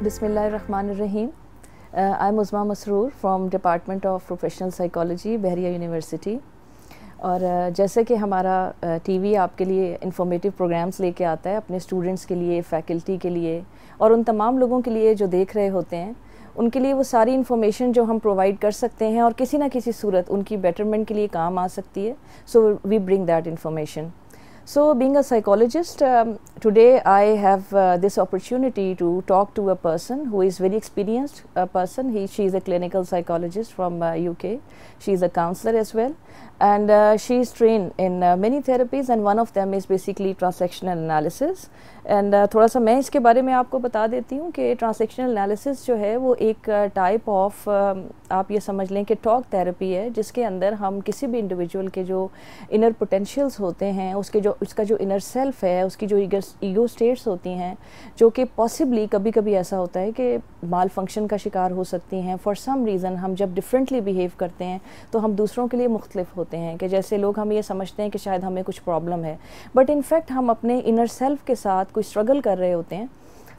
Bismillahirrahmanirrahim. I'm Uzma Masroor from Department of Professional Psychology, Bahria University. और जैसे कि हमारा टीवी आपके लिए इंफॉर्मेटिव प्रोग्राम्स लेके आता है अपने स्टूडेंट्स के लिए, फैकल्टी के लिए और उन तमाम लोगों के लिए जो देख रहे होते हैं, उनके लिए वो सारी इन्फॉर्मेशन जो हम प्रोवाइड कर सकते हैं और किसी ना किसी सूरत उनकी बेटरमेंट के लिए काम आ सकती है. So we bring that information. So being a psychologist, today I have this opportunity to talk to a person who is very experienced person. She is a clinical psychologist from UK. She is a counselor as well, and she is trained in many therapies, and one of them is basically transactional analysis. And थोड़ा सा मैं इसके बारे में आपको बता देती हूँ कि ट्रांसैक्शनल एनालिसिस जो है वो एक टाइप ऑफ आप ये समझ लें कि टॉक थेरेपी है, जिसके अंदर हम किसी भी इंडिविजुअल के जो इनर पोटेंशियल्स होते हैं, उसका जो इनर सेल्फ है, उसकी जो ईगो स्टेट्स होती हैं, जो कि पॉसिबली कभी कभी ऐसा होता है कि माल फंक्शन का शिकार हो सकती हैं. फॉर सम रीज़न हम जब डिफरेंटली बिहेव करते हैं तो हम दूसरों के लिए मुख्तलिफ होते हैं, कि जैसे लोग हम ये समझते हैं कि शायद हमें कुछ प्रॉब्लम है, बट इनफैक्ट हम अपने इनर सेल्फ के साथ कोई स्ट्रगल कर रहे होते हैं.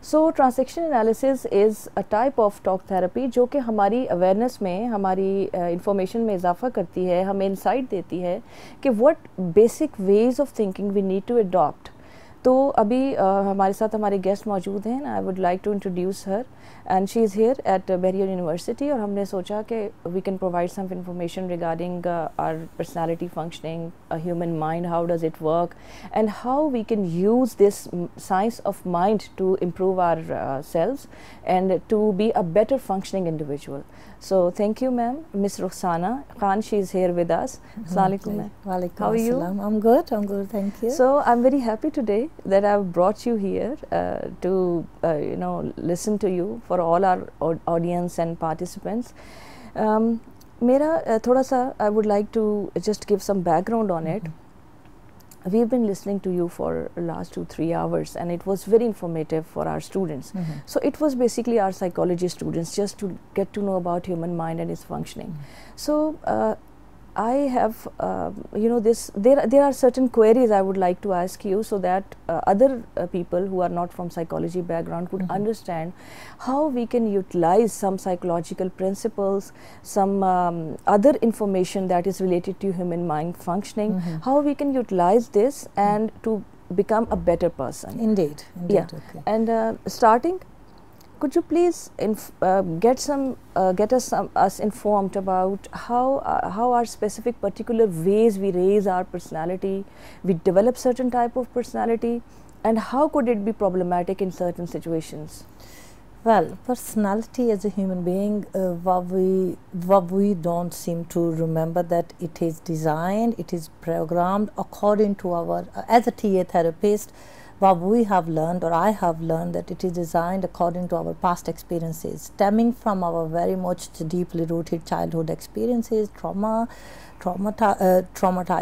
So transaction analysis is a type of talk therapy जो कि हमारी अवेयरनेस में, हमारी इंफॉर्मेशन में इजाफा करती है, हमें इंसाइट देती है कि what basic ways of thinking we need to adopt. तो अभी हमारे साथ हमारे गेस्ट मौजूद हैं. I would like to introduce her, and she is here at Bahria university. और हमने सोचा कि we can provide some information regarding our personality functioning, human mind, how does it work, and how we can use this science of mind to improve ourselves and to be a better functioning individual. So thank you, ma'am. Miss Rukhsana Khan, she is here with us. Assalamu alaikum, ma'am. How are you? I'm good, thank you. So I'm very happy today that I've brought you here to listen to you for all our audience and participants. Mera thoda sa, I would like to just give some background on it. We've been listening to you for the last 2-3 hours, and it was very informative for our students. So it was basically our psychology students just to get to know about human mind and its functioning. So I have there are certain queries I would like to ask you, so that other people who are not from psychology background could understand how we can utilize some psychological principles, some other information that is related to human mind functioning, how we can utilize this and to become a better person. Indeed. Yeah. Okay. And starting, could you please get us informed about how our specific particular ways we raise our personality, we develop certain type of personality, and how could it be problematic in certain situations? Well, personality as a human being, what we don't seem to remember that it is designed, it is programmed according to our, as a TA therapist, what we have learned, or I have learned, that it is designed according to our past experiences, stemming from our very much deeply rooted childhood experiences, traumatized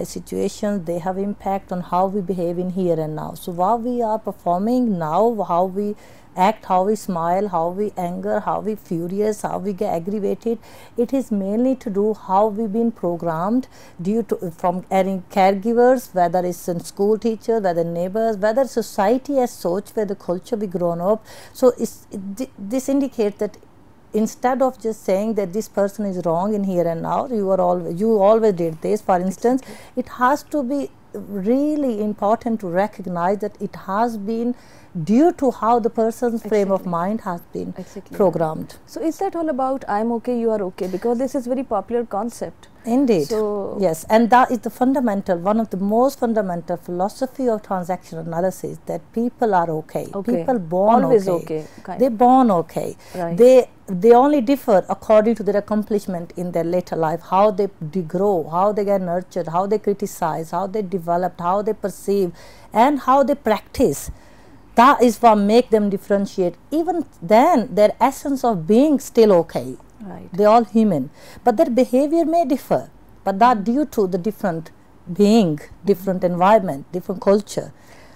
situations. They have impact on how we behave in here and now. So what we are performing now, how we act, how we smile, how we anger, how we furious, how we get aggravated, it is mainly to do how we've been programmed due to from any caregivers, whether it's a school teacher, whether neighbors, whether society as such, where the culture we grown up. So this indicates that instead of just saying that this person is wrong in here and now, you always did this, for instance, it has to be really important to recognize that it has been due to how the person's frame of mind has been programmed. So is that all about I'm okay, you are okay? Because this is very popular concept. Indeed. So yes, and that is the fundamental, one of the most fundamental philosophy of transactional analysis, that people are okay. People born always okay. They're born okay. Right. They only differ according to their accomplishment in their later life, how they grow, how they get nurtured, how they criticize, how they developed, how they perceive, and how they practice. That is what make them differentiate. Even then, their essence of being still okay. Right. They are all human, but their behavior may differ, but that due to the different being, different environment, different culture.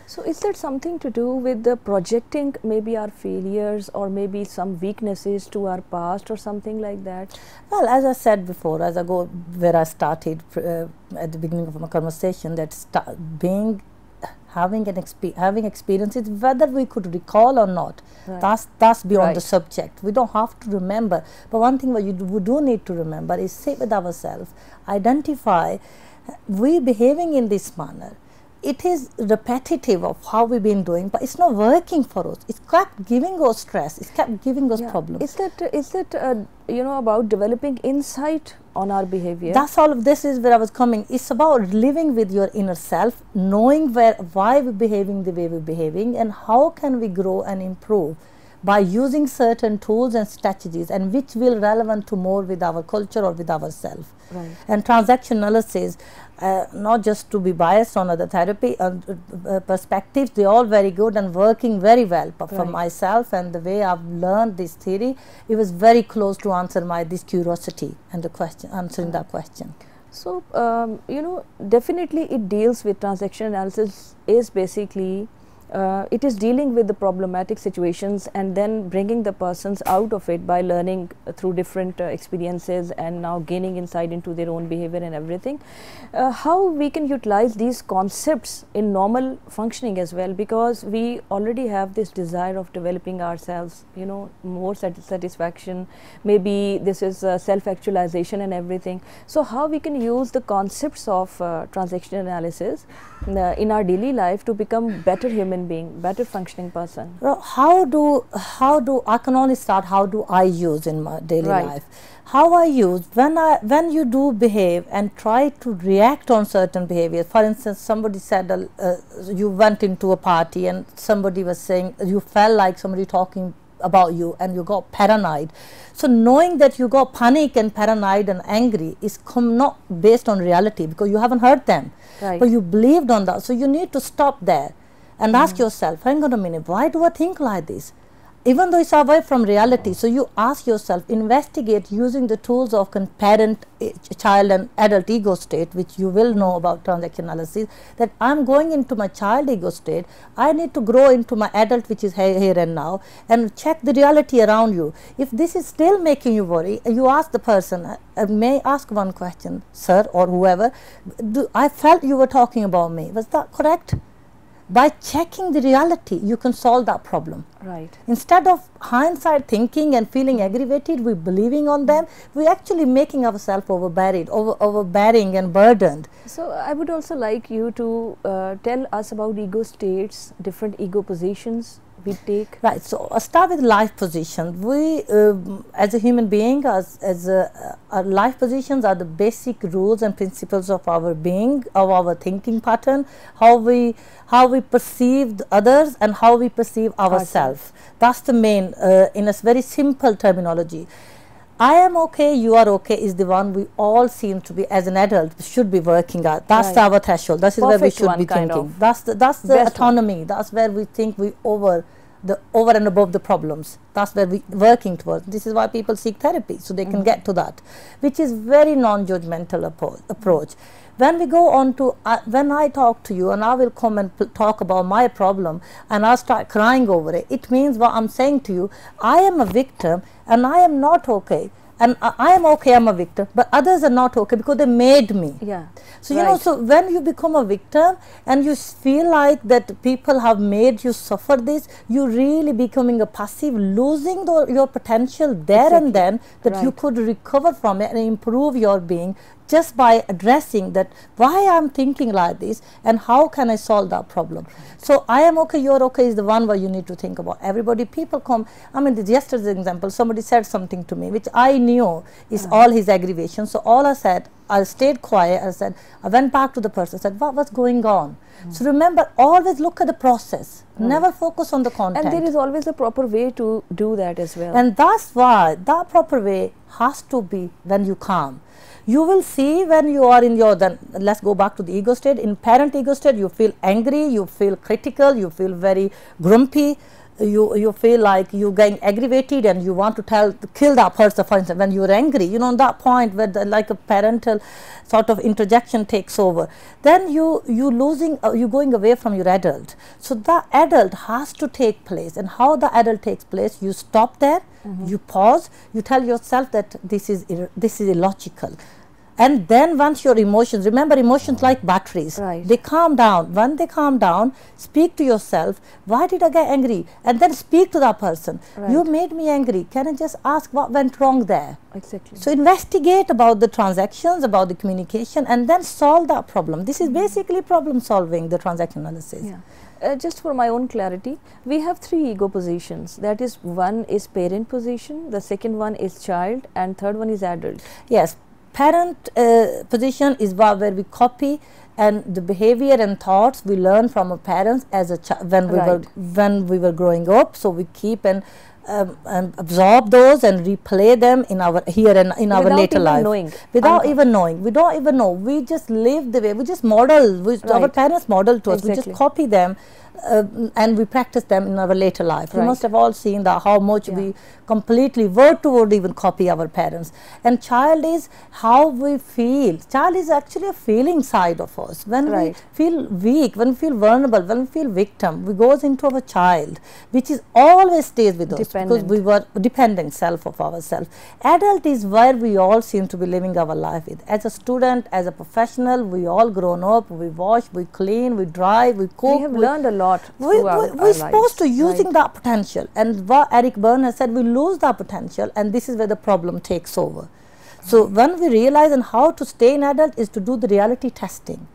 So is that something to do with the projecting maybe our failures or maybe some weaknesses to our past or something like that? Well, as I said before, as I go where I started at the beginning of my conversation, that being having experiences, whether we could recall or not. Right. That's beyond the subject. We don't have to remember. But one thing we do need to remember is sit with ourselves, identify we behaving in this manner. It is repetitive of how we've been doing, but it's not working for us. It's kept giving us stress. It's kept giving us problems. Is that you know, about developing insight on our behavior? That's all of this is where I was coming. It's about living with your inner self, knowing why we're behaving the way we're behaving, and how can we grow and improve by using certain tools and strategies, and which will relevant to more with our culture or with ourselves. Right. And transaction analysis, not just to be biased on other therapy perspectives, they're all very good and working very well. But for myself and the way I've learned this theory, it was very close to answer this curiosity and the question, answering that question. So, you know, definitely it deals with transaction analysis is basically it is dealing with the problematic situations and then bringing the persons out of it by learning through different experiences and now gaining insight into their own behavior and everything. How we can utilize these concepts in normal functioning as well, because we already have this desire of developing ourselves, you know, more satisfaction, maybe this is self-actualization and everything. So how we can use the concepts of transaction analysis in our daily life to become better human being, better functioning person? Well, how do I can only start how do I use in my daily life? How I use when you do behave and try to react on certain behaviors. For instance, somebody said you went into a party and somebody was saying you felt like somebody talking about you and you got paranoid. So knowing that you got panic and paranoid and angry is not based on reality, because you haven't heard them, but you believed on that. So you need to stop there and ask yourself, hang on a minute, why do I think like this? Even though it's away from reality. So you ask yourself, investigate using the tools of parent, child and adult ego state, which you will know about transaction analysis, that I'm going into my child ego state, I need to grow into my adult, which is here and now, and check the reality around you. If this is still making you worry, you ask the person, may I ask one question, sir or whoever, I felt you were talking about me, was that correct? By checking the reality, you can solve that problem. Right. Instead of hindsight thinking and feeling aggravated, we're believing on them, we're actually making ourselves overbearing and burdened. So I would also like you to tell us about ego states, different ego positions we take. Right. So I'll start with life position. We, as a human being, our life positions are the basic rules and principles of our being, of our thinking pattern, how we perceive others and how we perceive ourselves. That's the main, in a very simple terminology. I am okay, you are okay is the one we all seem to be, as an adult, should be working at. That's our threshold. That is where we should be thinking. That's the autonomy. One. That's where we think we over and above the problems. That's where we working towards. This is why people seek therapy, so they can get to that, which is very non-judgmental approach. When we go on to, when I talk to you and I will come and talk about my problem and I'll start crying over it, it means what I'm saying to you, I am a victim and I am not okay. And I am okay, I'm a victim, but others are not okay because they made me. Yeah. So, you know, so when you become a victim and you feel like that people have made you suffer this, you're really becoming a passive, losing your potential there and then, that you could recover from it and improve your being just by addressing that why I'm thinking like this and how can I solve that problem. So I am okay, you're okay is the one where you need to think about. Everybody, people come, I mean, yesterday's example, somebody said something to me which I knew is all his aggravation. So all I said, I stayed quiet. I went back to the person, said, what's going on? So remember, always look at the process, never focus on the content. And there is always a proper way to do that as well. And that's why that proper way has to be when you calm. You will see when you are in your, then let's go back to the ego state. In parent ego state, you feel angry, you feel critical, you feel very grumpy, you feel like you're getting aggravated and you want to kill that person. For instance, when you're angry, you know, that point where like a parental sort of interjection takes over, then you're going away from your adult. So the adult has to take place, and how the adult takes place, you stop there, you pause, you tell yourself that this is illogical. And then once your emotions, remember emotions like batteries, Right. they calm down. When they calm down, speak to yourself, why did I get angry? And then speak to that person. Right. You made me angry. Can I just ask what went wrong there? Exactly. So investigate about the transactions, about the communication, and then solve that problem. This is basically problem solving, the transaction analysis. Yeah. Just for my own clarity, we have 3 ego positions. That is, one is parent position, the second one is child, and third one is adult. Yes, parent position is where we copy and the behavior and thoughts we learn from our parents as a when we were growing up. So we keep and absorb those and replay them in our here and in our later life knowing. Without even knowing. We don't even know. We just live the way. We just model. Our parents model to us. Exactly. We just copy them. And we practice them in our later life. Right. You must have all seen that how much we completely word to word even copy our parents. And child is how we feel. Child is actually a feeling side of us. When we feel weak, when we feel vulnerable, when we feel victim, we goes into our child, which is always stays with us because we were dependent self of ourselves. Adult is where we all seem to be living our life with. As a student, as a professional, we all grown up. We wash, we clean, we drive, we cook. We have learned a lot. We're supposed to using that potential, and what Eric Berne has said, we lose that potential, and this is where the problem takes over. So when we realize and how to stay in adult is to do the reality testing,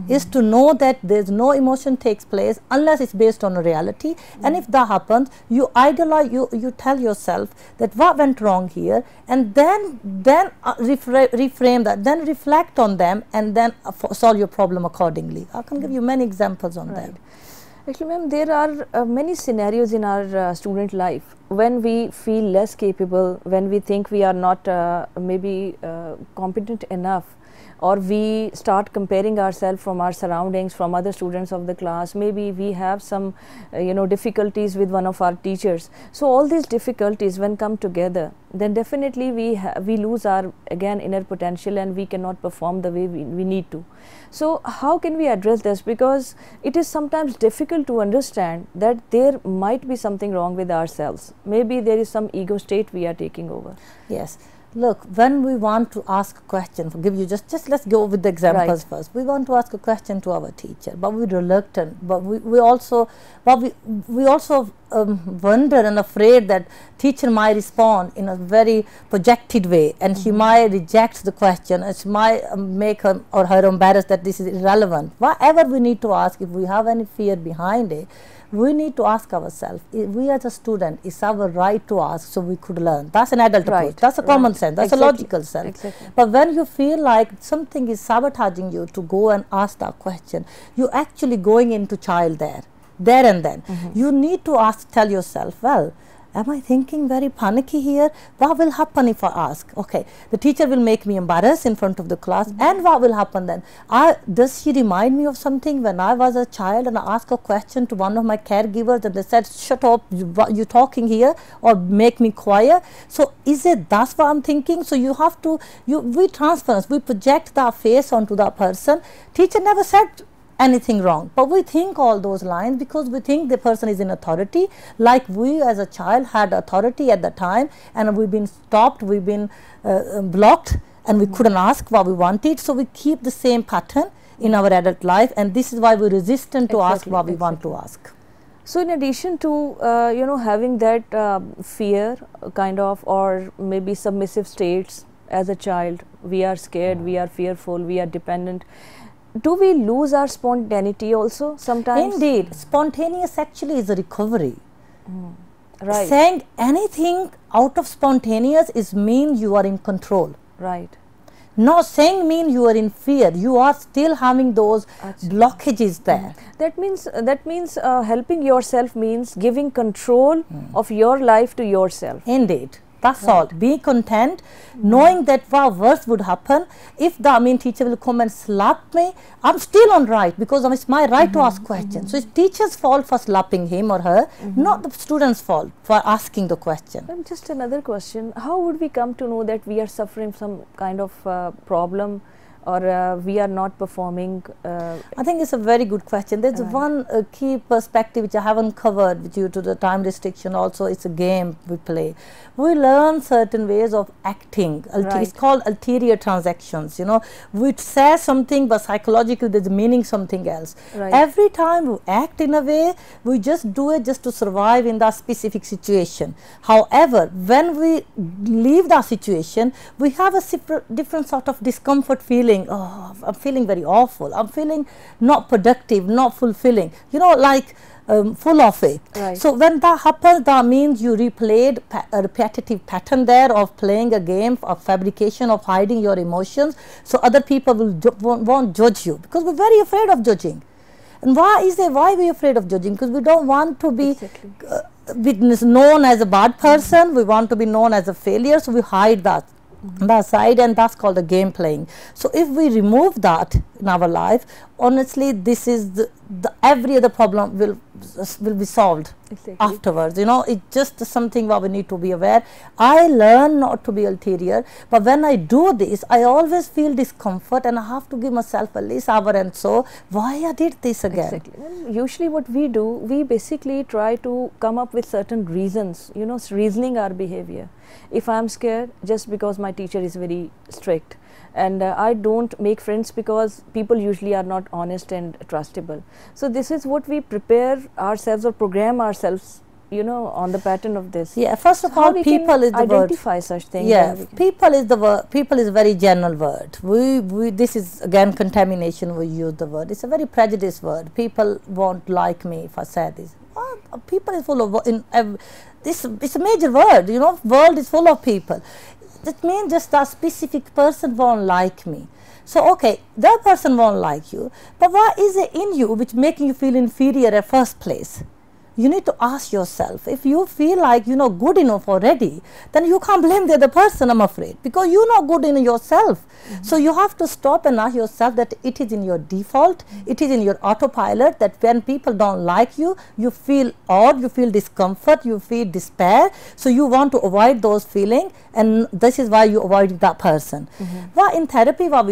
is to know that there's no emotion takes place unless it's based on a reality, and if that happens, you idealize, you tell yourself that what went wrong here, and then reframe that, then reflect on them, and then solve your problem accordingly. I can give you many examples on that. Actually, ma'am, there are many scenarios in our student life when we feel less capable, when we think we are not maybe competent enough, or we start comparing ourselves from our surroundings, from other students of the class. Maybe we have some difficulties with one of our teachers. So all these difficulties when come together, then definitely we lose our inner potential, and we cannot perform the way we need to. So how can we address this? Because it is sometimes difficult to understand that there might be something wrong with ourselves. Maybe there is some ego state we are taking over. Yes. Look, when we want to ask a question, forgive you, just let's go with the examples first. We want to ask a question to our teacher, but we're reluctant. But we also wonder and afraid that teacher might respond in a very projected way, and she might reject the question, and she might make her or her embarrassed that this is irrelevant. Whatever we need to ask, if we have any fear behind it, we need to ask ourselves, we as a student, it's our right to ask so we could learn. That's an adult approach. That's a common sense. That's a logical sense. But when you feel like something is sabotaging you to go and ask that question, you're actually going into child there and then. You need to tell yourself, well, am I thinking very panicky here? What will happen if I ask? Okay, the teacher will make me embarrassed in front of the class, and what will happen then? Does she remind me of something when I was a child and I asked a question to one of my caregivers and they said, shut up, you're talking here, or make me quiet? So is it that's what I'm thinking? So you have to, we transference, we project that face onto that person. Teacher never said anything wrong, but we think all those lines because we think the person is in authority, like we as a child had authority at the time, and we've been stopped, we've been blocked, and we couldn't ask what we wanted. So we keep the same pattern in our adult life, and this is why we're resistant to ask what we want to ask. So in addition to having that fear kind of, or maybe submissive states as a child, we are scared, we are fearful, we are dependent. Do we lose our spontaneity also sometimes? Indeed, spontaneous actually is a recovery. Right. Saying anything out of spontaneous is mean you are in control. Right. Not saying mean you are in fear. You are still having those blockages there. That means helping yourself means giving control of your life to yourself. Indeed. That's all. Be content, knowing that what worse would happen if the teacher will come and slap me. I'm still on right because it's my right to ask questions. So it's teacher's fault for slapping him or her, not the student's fault for asking the question. And just another question: how would we come to know that we are suffering some kind of problem, or we are not performing? I think it's a very good question. There's one key perspective which I haven't covered due to the time restriction. Also, it's a game we play. We learn certain ways of acting. It's called ulterior transactions. You know, we say something, but psychologically there's meaning something else. Every time we act in a way, we just do it just to survive in that specific situation. However, when we leave that situation, we have a different sort of discomfort feeling. Oh, I'm feeling very awful. I'm feeling not productive, not fulfilling. You know, like full of it. So when that happens, that means you replayed a repetitive pattern there of playing a game of fabrication, of hiding your emotions, so other people won't judge you, because we're very afraid of judging. And why we're afraid of judging? Because we don't want to be known as a bad person. We want to be known as a failure, so we hide that side, and that's called the game playing. So if we remove that in our life, honestly, this is every other problem will be solved afterwards. You know, it's just something where we need to be aware. I learn not to be ulterior, but when I do this, I always feel discomfort, and I have to give myself at least hour and so, why I did this again. Well, usually what we do, we basically try to come up with certain reasons, you know, reasoning our behavior. If I'm scared, just because my teacher is very strict, and I don't make friends because people usually are not honest and trustable. So this is what we prepare ourselves or program ourselves, you know, on the pattern of this. Yeah, first of all, people is the word. Identify such things. Yeah, people is the word. People is a very general word. This is again contamination. We use the word. It's a very prejudiced word. People won't like me if I say this. Well, people is full of it's a major word. You know, world is full of people. That means just a specific person won't like me. So, okay, that person won't like you, but what is it in you which making you feel inferior at first place? You need to ask yourself. If you feel like you're not good enough already, then you can't blame the other person, I'm afraid, because you're not good in yourself. So you have to stop and ask yourself that it is in your default, it is in your autopilot, that when people don't like you, you feel odd, you feel discomfort, you feel despair. So you want to avoid those feelings, and this is why you avoid that person. What in therapy, what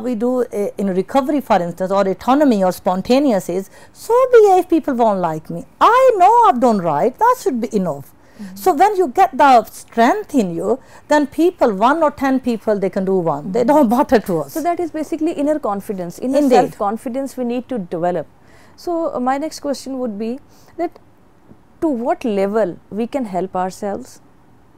we do in recovery, for instance, or autonomy or spontaneous is, so be if people won't like me. I know I've done right, that should be enough. So when you get the strength in you, then people, 1 or 10 people, they can do one. They don't matter to us. So that is basically inner confidence, inner self-confidence we need to develop. So my next question would be that to what level we can help ourselves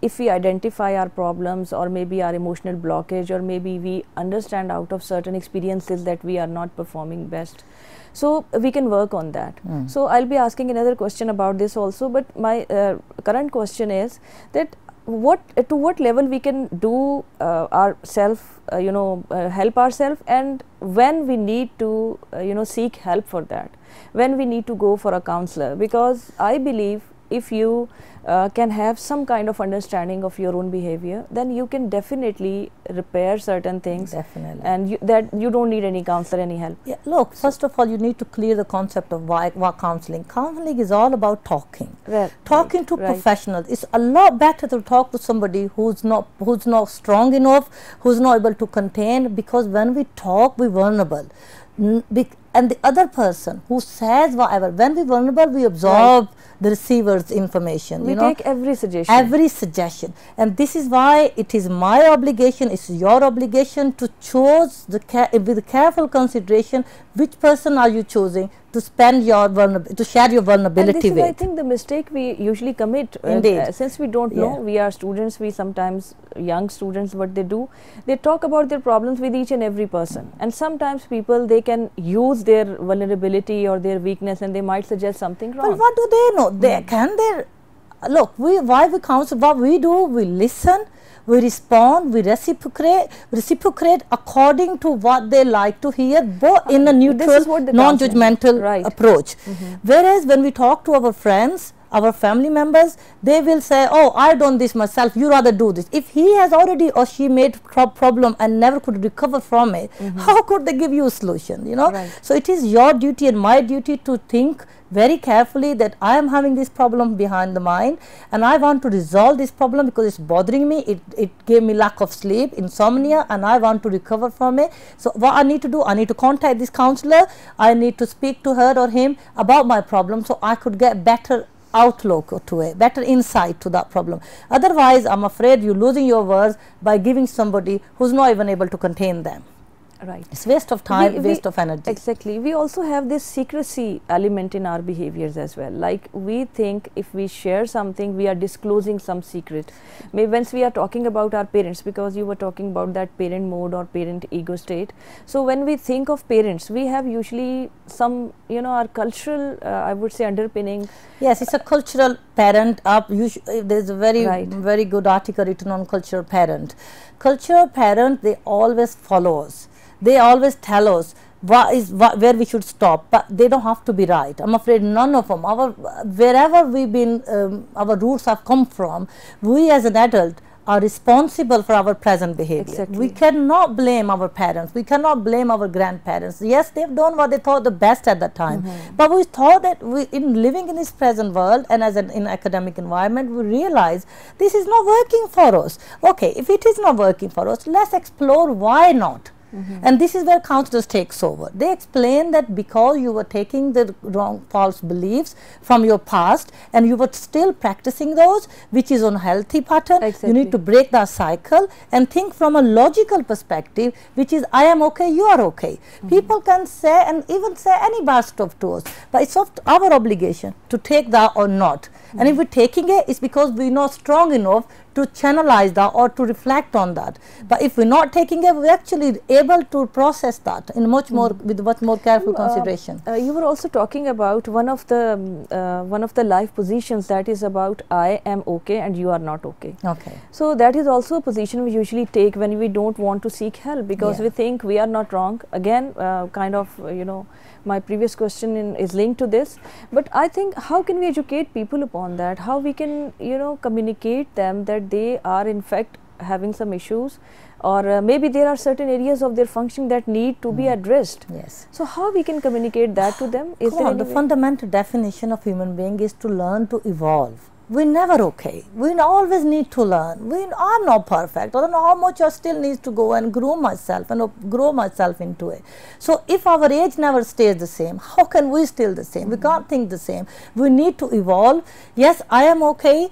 if we identify our problems, or maybe our emotional blockage, or maybe we understand out of certain experiences that we are not performing best. So we can work on that. So I'll be asking another question about this also, but my current question is that to what level we can do ourself, help ourselves, and when we need to seek help for that, when we need to go for a counselor, because I believe if you can have some kind of understanding of your own behavior, then you can definitely repair certain things. Definitely. And you don't need any counselor, any help. Yeah, look, first of all, you need to clear the concept of what counseling. Counseling is all about talking. Talking to professionals. It's a lot better to talk to somebody who's not strong enough, who's not able to contain, because when we talk, we're vulnerable. And the other person who says whatever, when we're vulnerable, we absorb the receiver's information. We take every suggestion. Every suggestion. And this is why it is my obligation, it's your obligation to choose with careful consideration which person are you choosing to spend your to share your vulnerability with. I think the mistake we usually commit. Since we don't know, we are students, we sometimes, young students, what they do, they talk about their problems with each and every person. And sometimes people, they can use their vulnerability or their weakness, and they might suggest something wrong. But what do they know? Look, why we counsel, what we do, we listen, we respond, we reciprocate according to what they like to hear, both in a neutral, non-judgmental approach. Whereas when we talk to our friends, our family members, they will say, oh, I done this myself, you rather do this. If he has already or she made problem and never could recover from it, how could they give you a solution, you know? Right. So it is your duty and my duty to think very carefully that I am having this problem behind the mind and I want to resolve this problem because it's bothering me, it gave me lack of sleep, insomnia, and I want to recover from it. So what I need to do, I need to contact this counselor, I need to speak to her or him about my problem so I could get better outlook to it, better insight to that problem. Otherwise, I'm afraid you're losing your words by giving somebody who's not even able to contain them. Right. It's waste of time, waste of energy. Exactly. We also have this secrecy element in our behaviors as well. Like we think if we share something, we are disclosing some secret. Maybe once we are talking about our parents, because you were talking about that parent mode or parent ego state. So when we think of parents, we have usually some, you know, our cultural, I would say, underpinning. Yes, it's a cultural parent up. There's a very good article written on cultural parent. Cultural parent, they always follow us. They always tell us where we should stop, but they don't have to be right. I'm afraid none of them. Wherever we've been, our roots have come from, we as an adult are responsible for our present behavior. Exactly. We cannot blame our parents. We cannot blame our grandparents. Yes, they've done what they thought the best at that time. But we thought that in living in this present world and as in academic environment, we realize this is not working for us. Okay, if it is not working for us, let's explore why not. And this is where counselors takes over. They explain that because you were taking the wrong, false beliefs from your past and you were still practicing those, which is unhealthy pattern. Exactly. You need to break that cycle and think from a logical perspective, which is I am okay, you are okay. People can say and even say any bad stuff to us, but it's our obligation to take that or not. And if we're taking it, it's because we're not strong enough to channelize that or to reflect on that. But if we're not taking it, we're actually able to process that in much more with much more careful consideration. You were also talking about one of the life positions that is about I am okay and you are not okay. Okay. So that is also a position we usually take when we don't want to seek help because we think we are not wrong. Again, kind of, you know, my previous question is linked to this, but I think how can we educate people upon that? How we can, you know, communicate them that they are in fact having some issues, or maybe there are certain areas of their functioning that need to be addressed. Yes. So how we can communicate that to them? Is there any the way? fundamental definition of human being is to learn to evolve. We're never okay. We always need to learn. I'm not perfect. I don't know how much I still need to go and grow myself and grow myself into it. So if our age never stays the same, how can we still the same? We can't think the same. We need to evolve. Yes, I am okay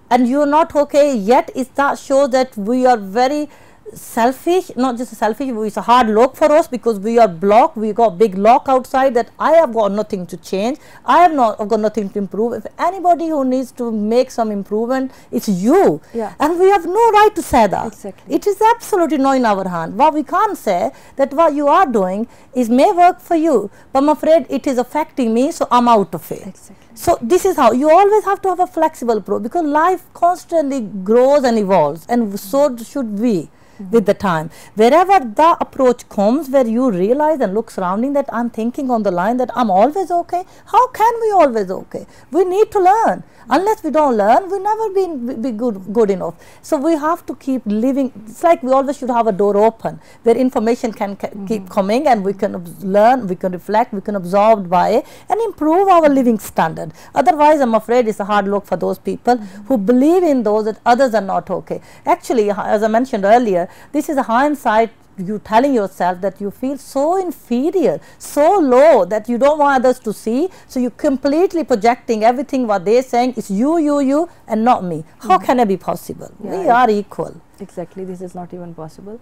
and you're not okay, yet that shows that we are very selfish, not just selfish, it's a hard lock for us because we are blocked, we got big lock outside that I have got nothing to change, I've got nothing to improve. If anybody who needs to make some improvement, it's you. And we have no right to say that. Exactly. It is absolutely not in our hand. What we can't say that what you are doing is may work for you, but I'm afraid it is affecting me, so I'm out of it. Exactly. So this is how you always have to have a flexible approach because life constantly grows and evolves, and so should we. With the time, wherever the approach comes where you realize and look surrounding that I'm thinking on the line that I'm always okay, how can we always okay? We need to learn. Unless we don't learn, we never be good enough. So we have to keep living. It's like we always should have a door open where information can keep coming and we can learn, we can reflect, we can absorb by it and improve our living standard. Otherwise, I'm afraid it's a hard look for those people who believe in those that others are not okay. Actually, as I mentioned earlier, this is a hindsight, you telling yourself that you feel so inferior, so low that you don't want others to see, so you're completely projecting everything what they're saying is you and not me. How can it be possible? We are equal. Exactly, this is not even possible.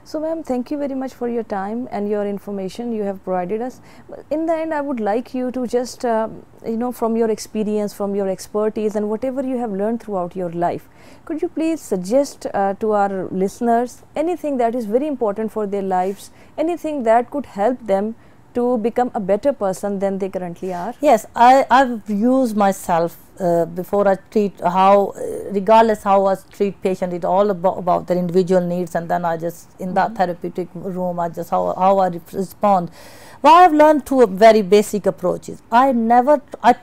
So ma'am, thank you very much for your time and your information you have provided us. In the end, I would like you to just, you know, from your experience, from your expertise and whatever you have learned throughout your life, could you please suggest to our listeners anything that is very important for their lives, anything that could help them to become a better person than they currently are? Yes, I've used myself before I treat, how regardless how I treat patient, it's all about their individual needs, and then I just in that therapeutic room I just how I respond. Well, I have learned two very basic approaches. I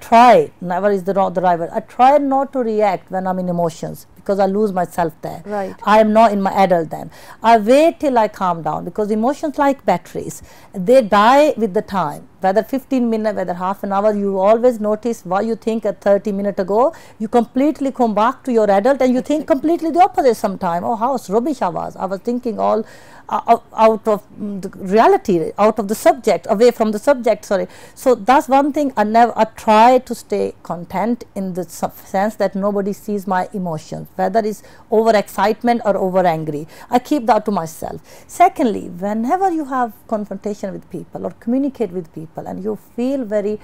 try, never is the right word, I try not to react when I'm in emotions, because I lose myself there. Right. I am not in my adult then. I wait till I calm down, because emotions like batteries, they die with the time. Whether 15 minutes, whether half an hour, you always notice what you think at 30 minutes ago, you completely come back to your adult and you think completely the opposite sometime. Oh, how rubbish I was thinking all out of the reality, out of the subject, away from the subject, sorry. So that's one thing. I try to stay content in the sense that nobody sees my emotions, whether it's over excitement or over angry. I keep that to myself. Secondly, whenever you have confrontation with people or communicate with people and you feel very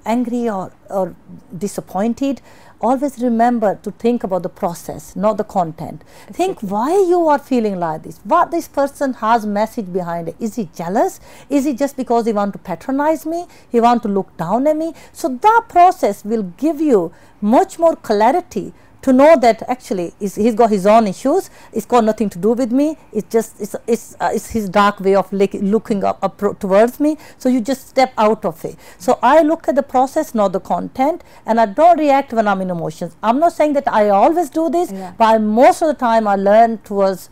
angry or disappointed, always remember to think about the process, not the content. Exactly. Think why you are feeling like this, what this person has message behind it. Is he jealous? Is he just because he want to patronize me? He want to look down at me? So that process will give you much more clarity to know that actually he's got his own issues, it's got nothing to do with me, it's his dark way of looking up towards me, so you just step out of it. So I look at the process, not the content, and I don't react when I'm in emotions. I'm not saying that I always do this, but most of the time I learn towards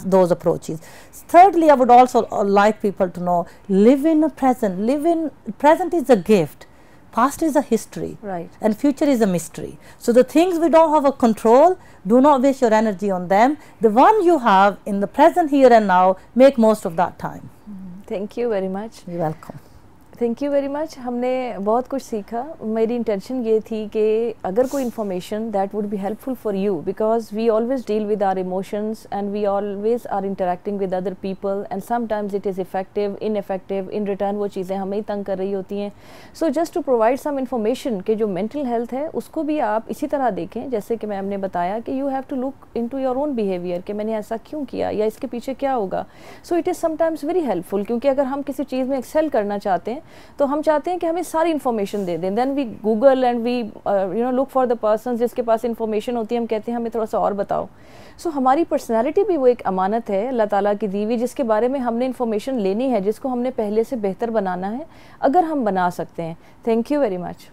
those approaches. Thirdly, I would also like people to know, live in the present. Present is a gift. Past is a history, right, and future is a mystery. So the things we don't have a control, do not waste your energy on them. The one you have in the present, here and now, make most of that time. Thank you very much. You're welcome. Thank you very much. हमने बहुत कुछ सीखा. मेरी intention ये थी कि अगर कोई information that would be helpful for you, because we always deal with our emotions and we always are interacting with other people and sometimes it is effective, ineffective, in return वो चीज़ें हमें ही तंग कर रही होती हैं. So just to provide some information कि जो मेंटल हेल्थ है उसको भी आप इसी तरह देखें जैसे कि मैम ने बताया कि you have to look into your own behaviour कि मैंने ऐसा क्यों किया या इसके पीछे क्या होगा. So it is sometimes very helpful, क्योंकि अगर हम किसी चीज़ में एक्सेल करना चाहते हैं तो हम चाहते हैं कि हमें सारी इन्फॉर्मेशन दे दें. Then we Google and we look for the person जिसके पास इन्फॉर्मेशन होती है. हम कहते हैं हमें थोड़ा सा और बताओ. सो हमारी पर्सनैलिटी भी वो एक अमानत है अल्लाह ताला की दी हुई, जिसके बारे में हमने इन्फॉर्मेशन लेनी है, जिसको हमने पहले से बेहतर बनाना है, अगर हम बना सकते हैं. Thank you very much.